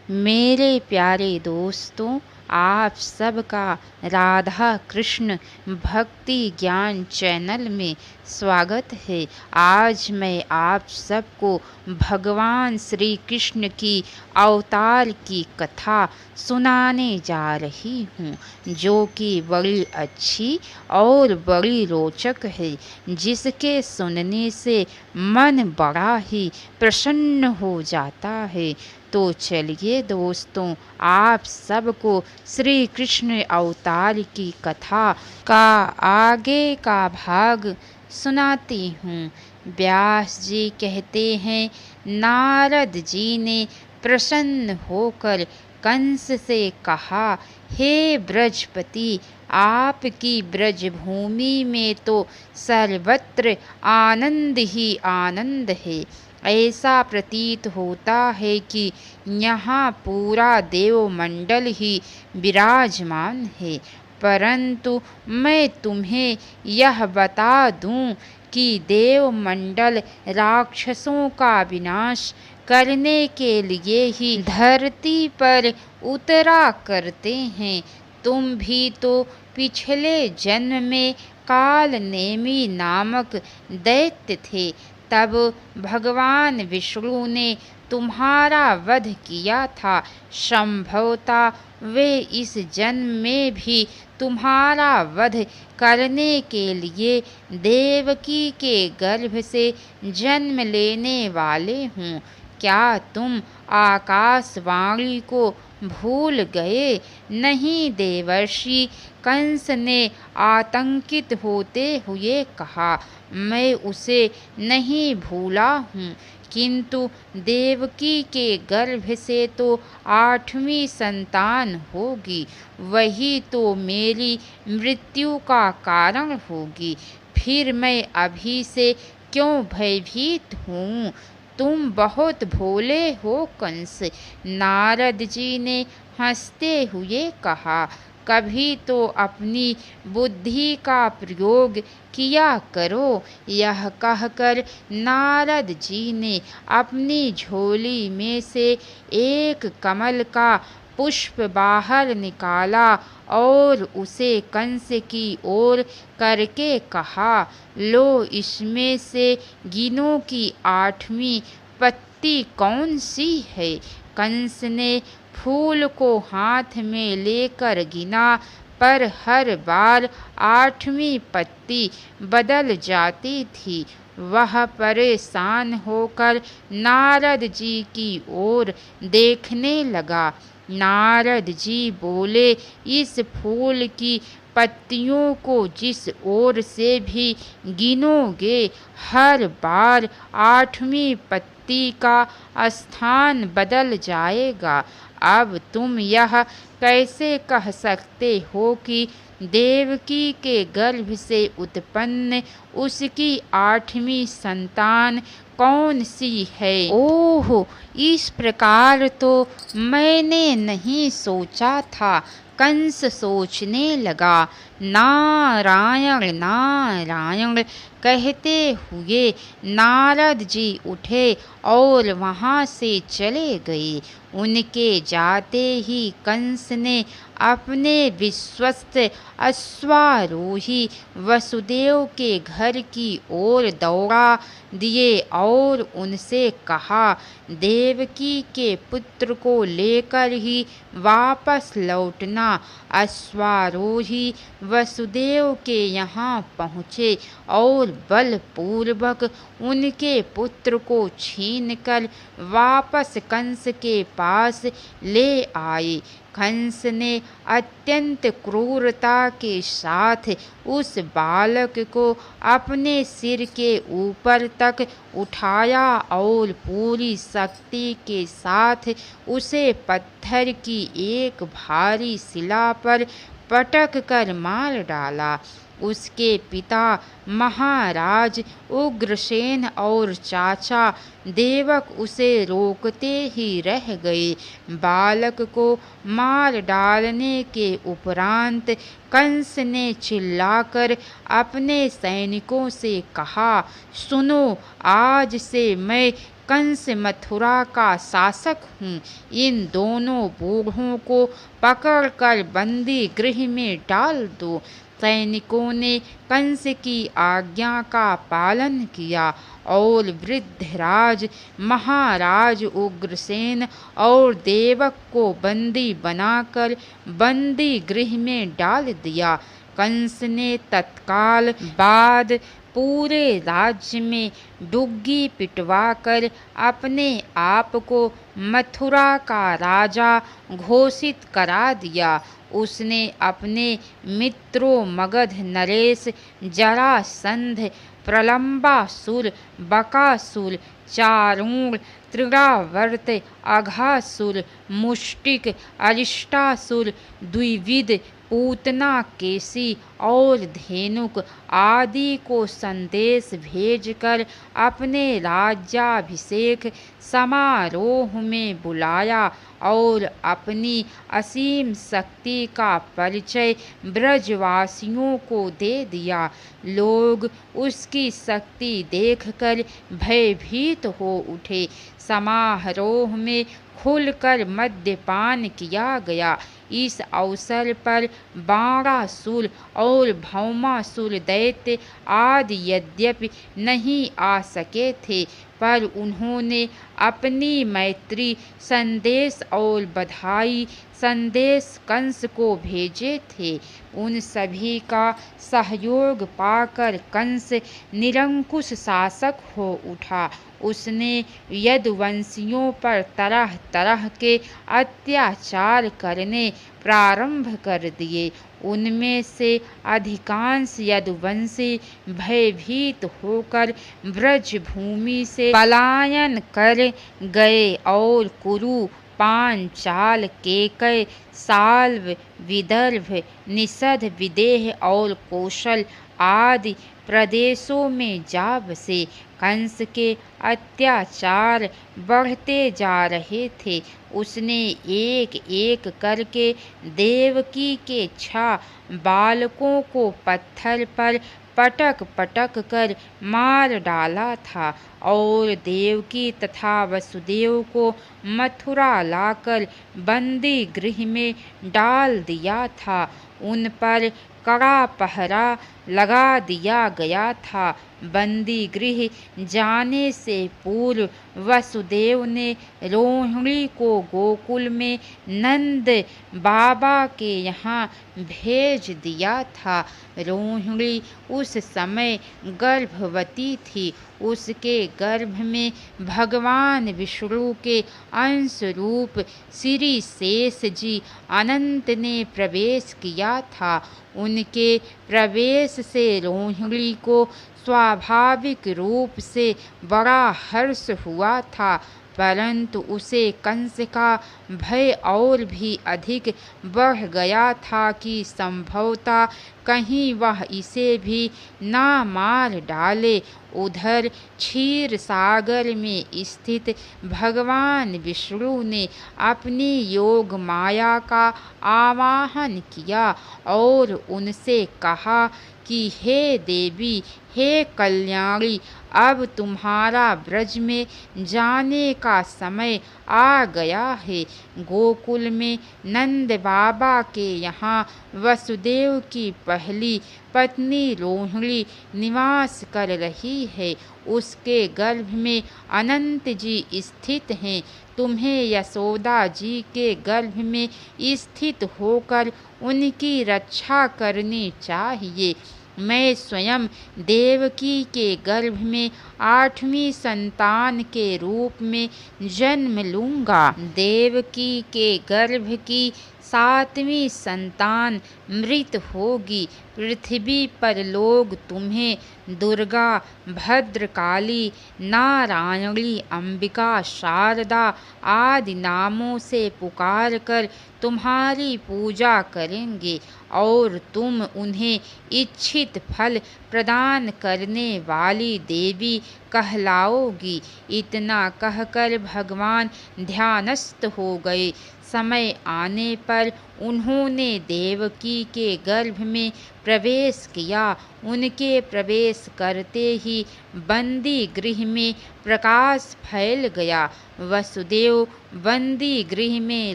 मेरे प्यारे दोस्तों, आप सबका राधा कृष्ण भक्ति ज्ञान चैनल में स्वागत है। आज मैं आप सबको भगवान श्री कृष्ण की अवतार की कथा सुनाने जा रही हूँ, जो कि बड़ी अच्छी और बड़ी रोचक है, जिसके सुनने से मन बड़ा ही प्रसन्न हो जाता है। तो चलिए दोस्तों, आप सबको श्री कृष्ण अवतार की कथा का आगे का भाग सुनाती हूँ। व्यास जी कहते हैं, नारद जी ने प्रसन्न होकर कंस से कहा, हे ब्रजपति, आपकी ब्रजभूमि में तो सर्वत्र आनंद ही आनंद है। ऐसा प्रतीत होता है कि यहाँ पूरा देवमंडल ही विराजमान है। परंतु मैं तुम्हें यह बता दूं कि देवमंडल राक्षसों का विनाश करने के लिए ही धरती पर उतरा करते हैं। तुम भी तो पिछले जन्म में काल नेमी नामक दैत्य थे। तब भगवान विष्णु ने तुम्हारा वध किया था। संभवतः वे इस जन्म में भी तुम्हारा वध करने के लिए देवकी के गर्भ से जन्म लेने वाले हों। क्या तुम आकाशवाणी को भूल गए? नहीं देवर्षि, कंस ने आतंकित होते हुए कहा, मैं उसे नहीं भूला हूँ, किंतु देवकी के गर्भ से तो 8वीं संतान होगी, वही तो मेरी मृत्यु का कारण होगी। फिर मैं अभी से क्यों भयभीत हूँ? तुम बहुत भोले हो कंस। नारद जी ने हंसते हुए कहा, कभी तो अपनी बुद्धि का प्रयोग किया करो। यह कहकर नारद जी ने अपनी झोली में से एक कमल का पुष्प बाहर निकाला और उसे कंस की ओर करके कहा, लो, इसमें से गिनो की 8वीं पत्ती कौन सी है। कंस ने फूल को हाथ में लेकर गिना, पर हर बार 8वीं पत्ती बदल जाती थी। वह परेशान होकर नारद जी की ओर देखने लगा। नारद जी बोले, इस फूल की पत्तियों को जिस ओर से भी गिनोगे, हर बार 8वीं पत्ती का स्थान बदल जाएगा। अब तुम यह कैसे कह सकते हो कि देवकी के गर्भ से उत्पन्न उसकी 8वीं संतान कौन सी है? ओह, इस प्रकार तो मैंने नहीं सोचा था। कंस सोचने लगा। नारायण नारायण कहते हुए नारद जी उठे और वहाँ से चले गए। उनके जाते ही कंस ने अपने विश्वस्त अश्वारोही वसुदेव के घर की ओर दौड़ा दिए और उनसे कहा, देवकी के पुत्र को लेकर ही वापस लौटना। अश्वारोही वसुदेव के यहाँ पहुँचे और बलपूर्वक उनके पुत्र को छीनकर वापस कंस के पास ले आए। कंस ने अत्यंत क्रूरता के साथ उस बालक को अपने सिर के ऊपर तक उठाया और पूरी शक्ति के साथ उसे पत्थर की एक भारी शिला पर पटक कर मार डाला। उसके पिता महाराज उग्रसेन और चाचा देवक उसे रोकते ही रह गए। बालक को मार डालने के उपरांत कंस ने चिल्लाकर अपने सैनिकों से कहा, सुनो, आज से मैं कंस मथुरा का शासक हूँ। इन दोनों बूढ़ों को पकड़कर बंदी गृह में डाल दो। सैनिकों ने कंस की आज्ञा का पालन किया और वृद्धराज महाराज उग्रसेन और देवक को बंदी बनाकर बंदी गृह में डाल दिया। कंस ने तत्काल बाद पूरे राज्य में डुग्गी पिटवाकर अपने आप को मथुरा का राजा घोषित करा दिया। उसने अपने मित्रों मगध नरेश, जरासंध, प्रलंबासुर, बकासुर, चारूण, त्रिरावर्त, अघासुर, मुष्टिक, अरिष्टासुर, द्विविद, पूतना केसी और धेनुक आदि को संदेश भेजकर अपने राज्याभिषेक समारोह में बुलाया और अपनी असीम शक्ति का परिचय ब्रजवासियों को दे दिया। लोग उसकी शक्ति देखकर भयभीत हो उठे। समारोह में खुलकर मद्यपान किया गया। इस अवसर पर बाणासुर और भौमासुर दैत्य आदि यद्यपि नहीं आ सके थे, पर उन्होंने अपनी मैत्री संदेश और बधाई संदेश कंस को भेजे थे। उन सभी का सहयोग पाकर कंस निरंकुश शासक हो उठा। उसने यदुवंशियों पर तरह तरह के अत्याचार करने प्रारंभ कर दिए। उनमें से अधिकांश यदुवंशी भयभीत होकर ब्रजभूमि से पलायन कर गए और कुरु, पांचाल, केकय, साल्व, विदर्भ, निषद, विदेह और कौशल आदि प्रदेशों में जा बसे। कंस के अत्याचार बढ़ते जा रहे थे। उसने एक एक करके देवकी के 6 बालकों को पत्थर पर पटक पटक कर मार डाला था और देवकी तथा वसुदेव को मथुरा लाकर बंदी गृह में डाल दिया था। उन पर कड़ा पहरा लगा दिया गया था। बंदी गृह जाने से पूर्व वसुदेव ने रोहिणी को गोकुल में नंद बाबा के यहाँ भेज दिया था। रोहिणी उस समय गर्भवती थी। उसके गर्भ में भगवान विष्णु के अंश रूप श्री शेष जी अनंत ने प्रवेश किया था। उनके प्रवेश से रोहिणी को स्वाभाविक रूप से बड़ा हर्ष हुआ था, परंतु उसे कंस का भय और भी अधिक बढ़ गया था कि संभवतः कहीं वह इसे भी ना मार डाले। उधर क्षीर सागर में स्थित भगवान विष्णु ने अपनी योग माया का आवाहन किया और उनसे कहा कि हे देवी, हे कल्याणी, अब तुम्हारा ब्रज में जाने का समय आ गया है। गोकुल में नंद बाबा के यहाँ वसुदेव की पहली पत्नी रोहिणी निवास कर रही है। उसके गर्भ में अनंत जी स्थित हैं। तुम्हें यशोदा जी के गर्भ में स्थित होकर उनकी रक्षा करनी चाहिए। मैं स्वयं देवकी के गर्भ में 8वीं संतान के रूप में जन्म लूँगा। देवकी के गर्भ की 7वीं संतान मृत होगी। पृथ्वी पर लोग तुम्हें दुर्गा, भद्रकाली, नारायणी, अंबिका, शारदा आदि नामों से पुकार कर तुम्हारी पूजा करेंगे और तुम उन्हें इच्छित फल प्रदान करने वाली देवी कहलाओगी। इतना कहकर भगवान ध्यानस्थ हो गए। समय आने पर उन्होंने देवकी के गर्भ में प्रवेश किया। उनके प्रवेश करते ही बंदी गृह में प्रकाश फैल गया। वसुदेव बंदी गृह में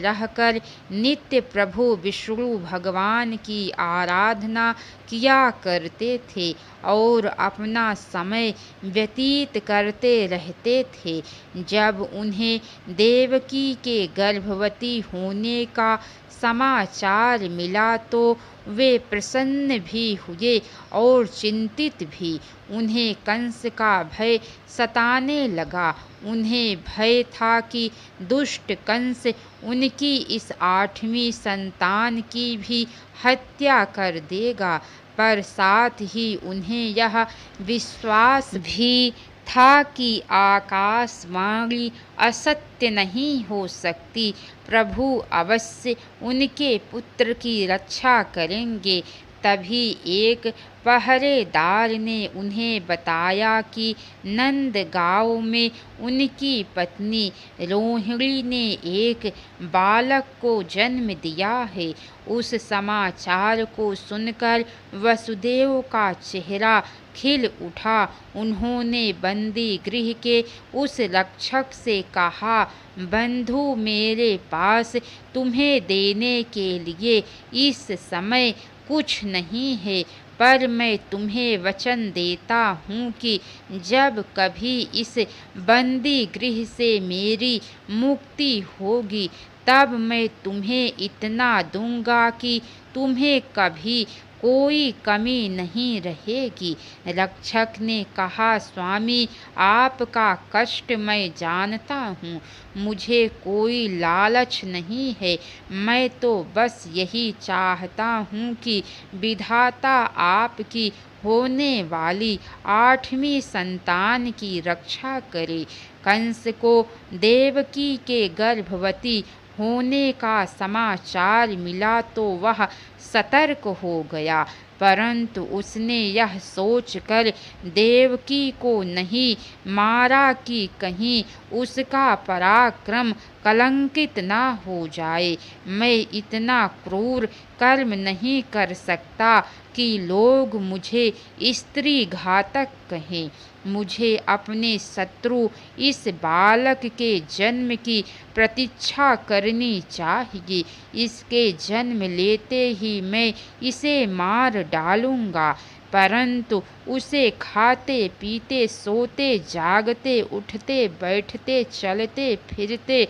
रहकर नित्य प्रभु विष्णु भगवान की आराधना किया करते थे और अपना समय व्यतीत करते रहते थे। जब उन्हें देवकी के गर्भवती होने का समाचार मिला तो वे प्रसन्न भी हुए और चिंतित भी। उन्हें कंस का भय सताने लगा। उन्हें भय था कि दुष्ट कंस उनकी इस 8वीं संतान की भी हत्या कर देगा, पर साथ ही उन्हें यह विश्वास भी था कि आकाशवाणी असत्य नहीं हो सकती। प्रभु अवश्य उनके पुत्र की रक्षा करेंगे। तभी एक पहरेदार ने उन्हें बताया कि नंदगांव में उनकी पत्नी रोहिणी ने एक बालक को जन्म दिया है। उस समाचार को सुनकर वसुदेव का चेहरा खिल उठा। उन्होंने बंदी गृह के उस रक्षक से कहा, बंधु, मेरे पास तुम्हें देने के लिए इस समय कुछ नहीं है, पर मैं तुम्हें वचन देता हूँ कि जब कभी इस बंदी गृह से मेरी मुक्ति होगी तब मैं तुम्हें इतना दूंगा कि तुम्हें कभी कोई कमी नहीं रहेगी। रक्षक ने कहा, स्वामी, आपका कष्ट मैं जानता हूँ। मुझे कोई लालच नहीं है। मैं तो बस यही चाहता हूँ कि विधाता आपकी होने वाली 8वीं संतान की रक्षा करे। कंस को देवकी के गर्भवती होने का समाचार मिला तो वह सतर्क हो गया, परंतु उसने यह सोचकर देवकी को नहीं मारा कि कहीं उसका पराक्रम कलंकित ना हो जाए। मैं इतना क्रूर कर्म नहीं कर सकता कि लोग मुझे स्त्री घातक कहें। मुझे अपने शत्रु इस बालक के जन्म की प्रतीक्षा करनी चाहिए। इसके जन्म लेते ही मैं इसे मार डालूंगा, परंतु उसे खाते पीते सोते जागते उठते बैठते चलते फिरते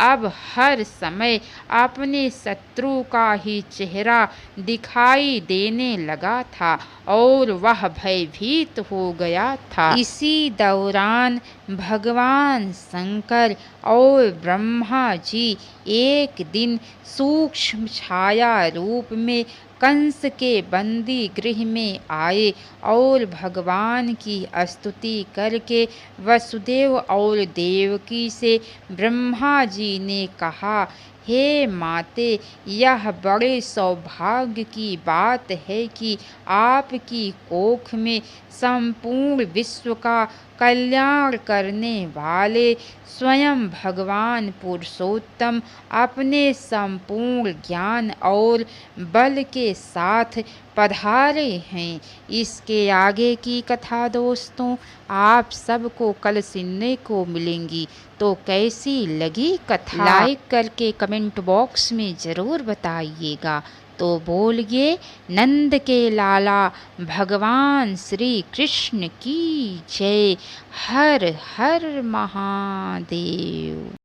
अब हर समय अपने शत्रु का ही चेहरा दिखाई देने लगा था और वह भयभीत हो गया था। इसी दौरान भगवान शंकर और ब्रह्मा जी एक दिन सूक्ष्म छाया रूप में कंस के बंदी गृह में आए और भगवान की स्तुति करके वसुदेव और देवकी से ब्रह्मा जी ने कहा, हे माते, यह बड़े सौभाग्य की बात है कि आपकी कोख में संपूर्ण विश्व का कल्याण करने वाले स्वयं भगवान पुरुषोत्तम अपने संपूर्ण ज्ञान और बल के साथ पधारे हैं। इसके आगे की कथा दोस्तों आप सबको कल सुनने को मिलेंगी। तो कैसी लगी कथा लाइक करके कमेंट बॉक्स में ज़रूर बताइएगा। तो बोलिए नंद के लाला भगवान श्री कृष्ण की जय। हर हर महादेव।